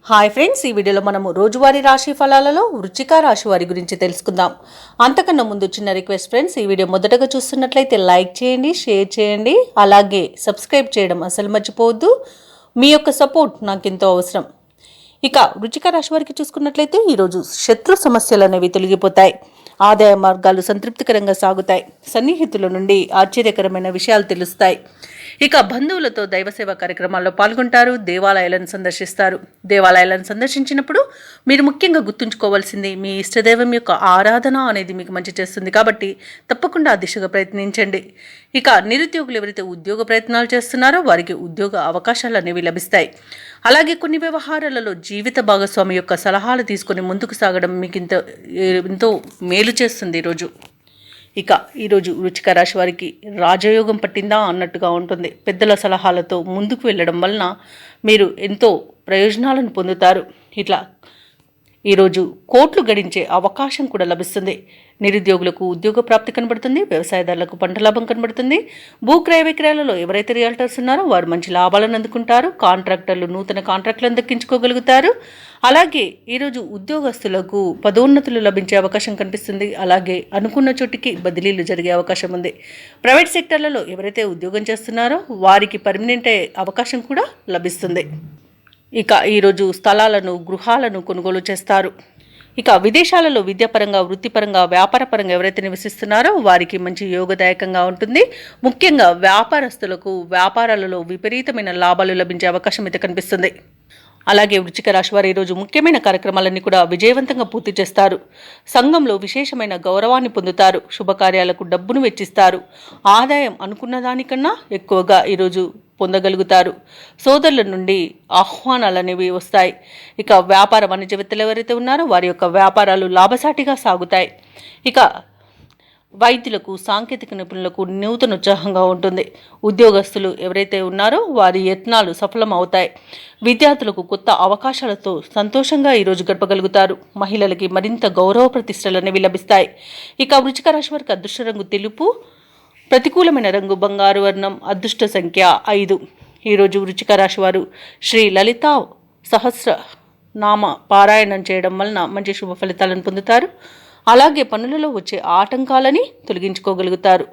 Hi friends, ఈ వీడియోలో మనము రోజువారీ రాశి ఫలాలలో వృశ్చిక రాశి వారి గురించి తెలుసుకుందాం. అంతకన్నా ముందు చిన్న రిక్వెస్ట్ ఫ్రెండ్స్, ఈ వీడియో మొదటగా చూస్తున్నట్లయితే లైక్ చేయండి, షేర్ చేయండి, అలాగే సబ్స్క్రైబ్ చేయడం అసలు మర్చిపోవద్దు. మీ యొక్క సపోర్ట్ నాకు ఎంతో అవసరం. ఇక వృశ్చిక రాశి వారికి చూసుకున్నట్లయితే ఈరోజు శత్రు సమస్యలు అనేవి తొలగిపోతాయి. ఆదాయ మార్గాలు సంతృప్తికరంగా సాగుతాయి. సన్నిహితుల నుండి ఆశ్చర్యకరమైన విషయాలు తెలుస్తాయి. ఇక బంధువులతో దైవసేవ కార్యక్రమాల్లో పాల్గొంటారు. దేవాలయాలను సందర్శిస్తారు. దేవాలయాలను సందర్శించినప్పుడు మీరు ముఖ్యంగా గుర్తుంచుకోవాల్సింది మీ ఇష్టదైవం యొక్క ఆరాధన అనేది మీకు మంచి చేస్తుంది. కాబట్టి తప్పకుండా ఆ దిశగా ప్రయత్నించండి. ఇక నిరుద్యోగులు ఎవరైతే ఉద్యోగ ప్రయత్నాలు చేస్తున్నారో వారికి ఉద్యోగ అవకాశాలు అనేవి లభిస్తాయి. అలాగే కొన్ని వ్యవహారాలలో జీవిత భాగస్వామి యొక్క సలహాలు తీసుకొని ముందుకు సాగడం మీకు ఎంతో మేలు చేస్తుంది ఈరోజు. ఇక ఈరోజు వృశ్చిక రాశి వారికి రాజయోగం పట్టిందా అన్నట్టుగా ఉంటుంది. పెద్దల సలహాలతో ముందుకు వెళ్ళడం వలన మీరు ఎంతో ప్రయోజనాలను పొందుతారు. ఇట్లా ఈరోజు కోట్లు గడించే అవకాశం కూడా లభిస్తుంది. నిరుద్యోగులకు ఉద్యోగ ప్రాప్తి కనబడుతుంది. వ్యవసాయదారులకు పంట లాభం కనబడుతుంది. భూక్రయ విక్రయాలలో ఎవరైతే రియల్టర్స్ ఉన్నారో వారు మంచి లాభాలను అందుకుంటారు. కాంట్రాక్టర్లు నూతన కాంట్రాక్టులను దక్కించుకోగలుగుతారు. అలాగే ఈరోజు ఉద్యోగస్తులకు పదోన్నతులు లభించే అవకాశం కనిపిస్తుంది. అలాగే అనుకున్న చోటికి బదిలీలు జరిగే అవకాశం ఉంది. ప్రైవేట్ సెక్టర్లలో ఎవరైతే ఉద్యోగం చేస్తున్నారో వారికి పర్మనెంట్ అయ్యే అవకాశం కూడా లభిస్తుంది. ఇక ఈరోజు స్థలాలను, గృహాలను కొనుగోలు చేస్తారు. ఇక విదేశాలలో విద్యాపరంగా, వృత్తిపరంగా, వ్యాపారపరంగా ఎవరైతే నివసిస్తున్నారో వారికి మంచి యోగదాయకంగా ఉంటుంది. ముఖ్యంగా వ్యాపారస్తులకు వ్యాపారాలలో విపరీతమైన లాభాలు లభించే అవకాశం అయితే కనిపిస్తుంది. అలాగే వృశ్చిక రాశి వారు ఈరోజు ముఖ్యమైన కార్యక్రమాలన్నీ కూడా విజయవంతంగా పూర్తి చేస్తారు. సంఘంలో విశేషమైన గౌరవాన్ని పొందుతారు. శుభకార్యాలకు డబ్బును వెచ్చిస్తారు. ఆదాయం అనుకున్న దానికన్నా ఎక్కువగా ఈరోజు పొందగలుగుతారు. సోదరుల నుండి ఆహ్వానాలు అనేవి వస్తాయి. ఇక వ్యాపార వాణిజ్యవేత్తలు ఎవరైతే ఉన్నారో వారి యొక్క వ్యాపారాలు లాభసాటిగా సాగుతాయి. ఇక వైద్యులకు, సాంకేతిక నిపుణులకు నూతన ఉత్సాహంగా ఉంటుంది. ఉద్యోగస్తులు ఎవరైతే ఉన్నారో వారి యత్నాలు సఫలం అవుతాయి. విద్యార్థులకు కొత్త అవకాశాలతో సంతోషంగా ఈరోజు గడపగలుగుతారు. మహిళలకి మరింత గౌరవ ప్రతిష్టలు అనేవి లభిస్తాయి. ఇక వృశ్చిక రాశి వారికి అదృష్ట రంగు తెలుపు, ప్రతికూలమైన రంగు బంగారు వర్ణం, అదృష్ట సంఖ్య 5. ఈరోజు వృశ్చిక రాశి వారు శ్రీ లలితా సహస్రనామ పారాయణం చేయడం వలన మంచి శుభ ఫలితాలను పొందుతారు. అలాగే పనులలో వచ్చే ఆటంకాలని తొలగించుకోగలుగుతారు.